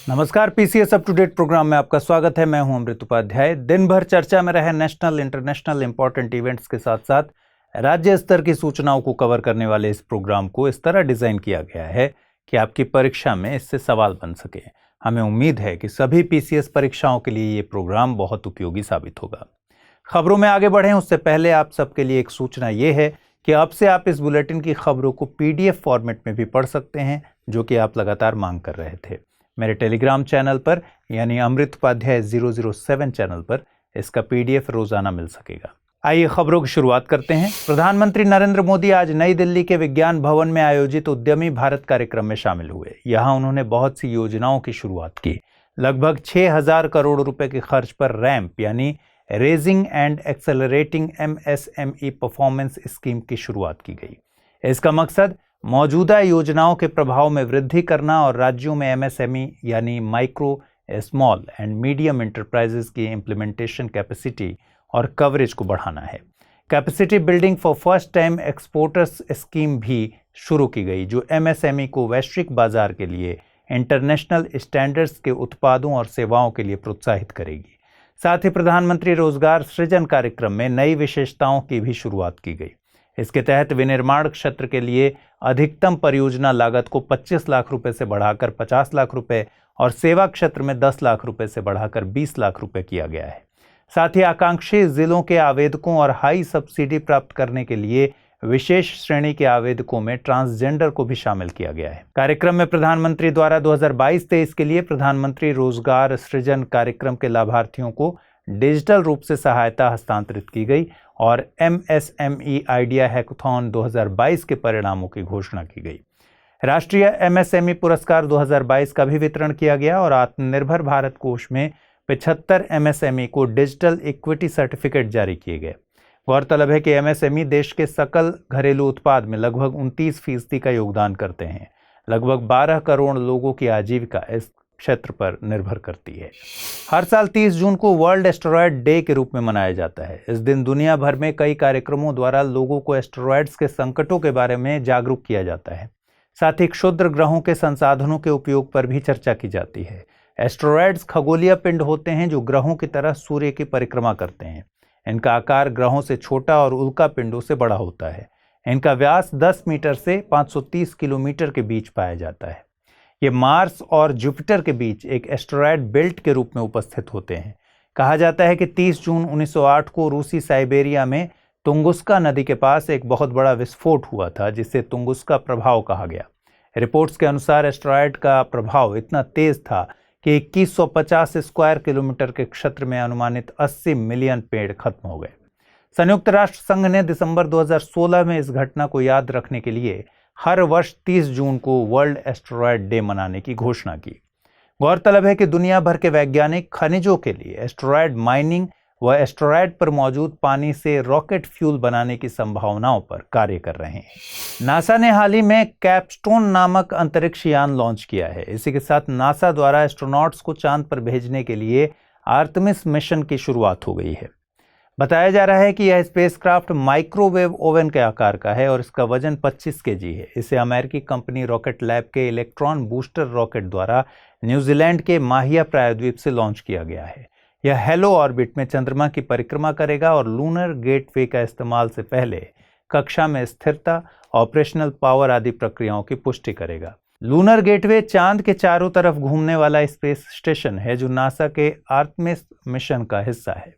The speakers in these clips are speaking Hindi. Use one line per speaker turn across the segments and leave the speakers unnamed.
नमस्कार, PCS up to date program में आपका स्वागत है। मैं हूं अमृत उपाध्याय। दिन भर चर्चा में रहे नेशनल इंटरनेशनल इंपॉर्टेंट इवेंट्स के साथ साथ राज्य स्तर की सूचनाओं को कवर करने वाले इस प्रोग्राम को इस तरह डिजाइन किया गया है कि आपकी परीक्षा में इससे सवाल बन सके। हमें उम्मीद है कि सभी पीसीएस परीक्षाओं के लिए ये प्रोग्राम बहुत उपयोगी साबित होगा। खबरों में आगे बढ़ें उससे पहले आप सबके लिए एक सूचना ये है कि अब से आप इस बुलेटिन की खबरों को पीडीएफ फॉर्मेट में भी पढ़ सकते हैं, जो कि आप लगातार मांग कर रहे थे। मेरे टेलीग्राम चैनल पर यानी अमृत उपाध्याय 007 चैनल पर इसका पीडीएफ रोजाना मिल सकेगा। आइए खबरों की शुरुआत करते हैं। प्रधानमंत्री नरेंद्र मोदी आज नई दिल्ली के विज्ञान भवन में आयोजित उद्यमी भारत कार्यक्रम में शामिल हुए। यहां उन्होंने बहुत सी योजनाओं की शुरुआत की। लगभग 6,000 करोड़ रुपए के खर्च पर रैंप यानी raising and accelerating MSME performance scheme की शुरुआत की गई। इसका मकसद मौजूदा योजनाओं के प्रभाव में वृद्धि करना और राज्यों में एमएसएमई यानी micro, small and medium enterprises की इम्प्लीमेंटेशन कैपेसिटी और कवरेज को बढ़ाना है। Capacity building for first time exporters scheme भी शुरू की गई, जो एमएसएमई को वैश्विक बाजार के लिए इंटरनेशनल स्टैंडर्ड्स के उत्पादों और सेवाओं के लिए प्रोत्साहित करेगी। साथ ही प्रधानमंत्री रोजगार सृजन कार्यक्रम में नई विशेषताओं की भी शुरुआत की गई। इसके तहत विनिर्माण क्षेत्र के लिए अधिकतम परियोजना लागत को 25 लाख रुपए से बढ़ाकर 50 लाख रुपए और सेवा क्षेत्र में 10 लाख रुपए से बढ़ाकर 20 लाख रुपए किया गया है। साथ ही आकांक्षी जिलों के आवेदकों और हाई सब्सिडी प्राप्त करने के लिए विशेष श्रेणी के आवेदकों में ट्रांसजेंडर को भी शामिल किया गया है। कार्यक्रम में प्रधानमंत्री द्वारा 2022-23 के लिए प्रधानमंत्री रोजगार सृजन कार्यक्रम के लाभार्थियों को डिजिटल रूप से सहायता हस्तांतरित की गई और एमएसएमई आइडिया हैकाथॉन 2022 के परिणामों की घोषणा की गई। राष्ट्रीय एमएसएमई पुरस्कार 2022 का भी वितरण किया गया और आत्मनिर्भर भारत कोष में 75 एमएसएमई को डिजिटल इक्विटी सर्टिफिकेट जारी किए गए। गौरतलब है कि एमएसएमई देश के सकल घरेलू उत्पाद में लगभग 29% का योगदान करते हैं। लगभग 12 करोड़ लोगों की आजीविका इस क्षेत्र पर निर्भर करती है। हर साल 30 जून को वर्ल्ड एस्टेरॉयड डे के रूप में मनाया जाता है। इस दिन दुनिया भर में कई कार्यक्रमों द्वारा लोगों को एस्टेरॉयड्स के संकटों के बारे में जागरूक किया जाता है। साथ ही क्षुद्र ग्रहों के संसाधनों के उपयोग पर भी चर्चा की जाती है। एस्टेरॉयड्स खगोलीय पिंड होते हैं जो ग्रहों की तरह सूर्य की परिक्रमा करते हैं। इनका आकार ग्रहों से छोटा और उल्का पिंडों से बड़ा होता है। इनका व्यास 10 मीटर से 530 किलोमीटर के बीच पाया जाता है। ये मार्स और जुपिटर के बीच एक एस्टेरॉयड बेल्ट के रूप में उपस्थित होते हैं। कहा जाता है कि 30 जून 1908 को रूसी साइबेरिया में तुंगुस्का नदी के पास एक बहुत बड़ा विस्फोट हुआ था, जिसे तुंगुस्का प्रभाव कहा गया। रिपोर्ट्स के अनुसार एस्टेरॉयड का प्रभाव इतना तेज था कि 2150 स्क्वायर किलोमीटर के क्षेत्र में अनुमानित 80 मिलियन पेड़ खत्म हो गए। संयुक्त राष्ट्र संघ ने दिसंबर 2016 में इस घटना को याद रखने के लिए हर वर्ष 30 जून को वर्ल्ड एस्टेरॉयड डे मनाने की घोषणा की। गौरतलब है कि दुनिया भर के वैज्ञानिक खनिजों के लिए एस्टेरॉयड माइनिंग व एस्टेरॉयड पर मौजूद पानी से रॉकेट फ्यूल बनाने की संभावनाओं पर कार्य कर रहे हैं। नासा ने हाल ही में कैपस्टोन नामक अंतरिक्ष यान लॉन्च किया है। इसी के साथ नासा द्वारा एस्ट्रोनॉट्स को चांद पर भेजने के लिए आर्टेमिस मिशन की शुरुआत हो गई है। बताया जा रहा है कि यह स्पेसक्राफ्ट माइक्रोवेव ओवन के आकार का है और इसका वजन 25 केजी है। इसे अमेरिकी कंपनी रॉकेट लैब के इलेक्ट्रॉन बूस्टर रॉकेट द्वारा न्यूजीलैंड के माहिया प्रायद्वीप से लॉन्च किया गया है। यह हेलो ऑर्बिट में चंद्रमा की परिक्रमा करेगा और लूनर गेटवे का इस्तेमाल से पहले कक्षा में स्थिरता, ऑपरेशनल पावर आदि प्रक्रियाओं की पुष्टि करेगा। लूनर गेटवे चांद के चारों तरफ घूमने वाला स्पेस स्टेशन है जो नासा के आर्टेमिस मिशन का हिस्सा है।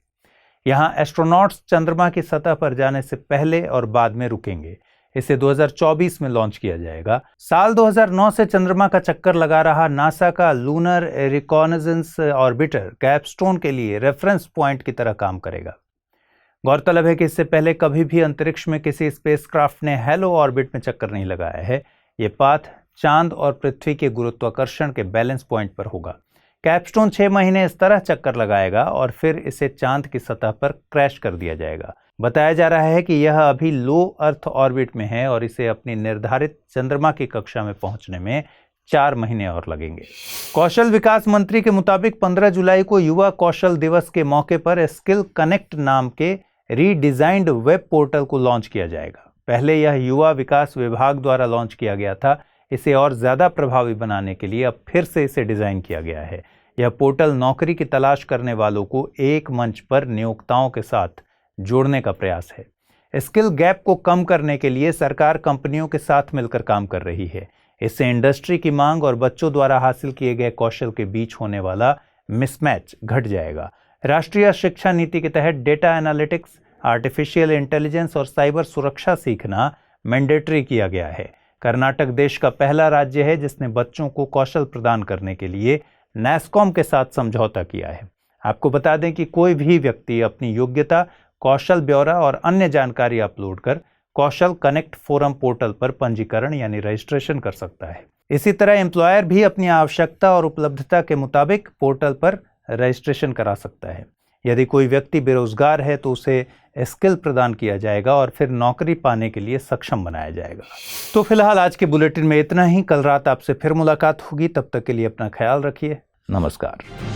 यहाँ एस्ट्रोनॉट्स चंद्रमा की सतह पर जाने से पहले और बाद में रुकेंगे। इसे 2024 में लॉन्च किया जाएगा। साल 2009 से चंद्रमा का चक्कर लगा रहा नासा का लूनर रिकॉनेजेंस ऑर्बिटर कैपस्टोन के लिए रेफरेंस पॉइंट की तरह काम करेगा। गौरतलब है कि इससे पहले कभी भी अंतरिक्ष में किसी स्पेसक्राफ्ट ने हेलो ऑर्बिट में चक्कर नहीं लगाया है। ये पाथ चांद और पृथ्वी के गुरुत्वाकर्षण के बैलेंस पॉइंट पर होगा। कैपस्टोन 6 महीने इस तरह चक्कर लगाएगा और फिर इसे चांद की सतह पर क्रैश कर दिया जाएगा। बताया जा रहा है कि यह अभी लो अर्थ ऑर्बिट में है और इसे अपनी निर्धारित चंद्रमा की कक्षा में पहुंचने में 4 महीने और लगेंगे। कौशल विकास मंत्री के मुताबिक 15 जुलाई को युवा कौशल दिवस के मौके पर स्किल कनेक्ट नाम के रीडिजाइंड वेब पोर्टल को लॉन्च किया जाएगा। पहले यह युवा विकास विभाग द्वारा लॉन्च किया गया था। इसे और ज़्यादा प्रभावी बनाने के लिए अब फिर से इसे डिज़ाइन किया गया है। यह पोर्टल नौकरी की तलाश करने वालों को एक मंच पर नियोक्ताओं के साथ जोड़ने का प्रयास है। स्किल गैप को कम करने के लिए सरकार कंपनियों के साथ मिलकर काम कर रही है। इससे इंडस्ट्री की मांग और बच्चों द्वारा हासिल किए गए कौशल के बीच होने वाला मिसमैच घट जाएगा। राष्ट्रीय शिक्षा नीति के तहत डेटा एनालिटिक्स, आर्टिफिशियल इंटेलिजेंस और साइबर सुरक्षा सीखना मैंडेटरी किया गया है। कर्नाटक देश का पहला राज्य है जिसने बच्चों को कौशल प्रदान करने के लिए नैस्कॉम के साथ समझौता किया है। आपको बता दें कि कोई भी व्यक्ति अपनी योग्यता, कौशल ब्यौरा और अन्य जानकारी अपलोड कर कौशल कनेक्ट फोरम पोर्टल पर पंजीकरण यानी रजिस्ट्रेशन कर सकता है। इसी तरह एम्प्लॉयर भी अपनी आवश्यकता और उपलब्धता के मुताबिक पोर्टल पर रजिस्ट्रेशन करा सकता है। यदि कोई व्यक्ति बेरोजगार है तो उसे स्किल प्रदान किया जाएगा और फिर नौकरी पाने के लिए सक्षम बनाया जाएगा। तो फिलहाल आज के बुलेटिन में इतना ही। कल रात आपसे फिर मुलाकात होगी, तब तक के लिए अपना ख्याल रखिए। नमस्कार।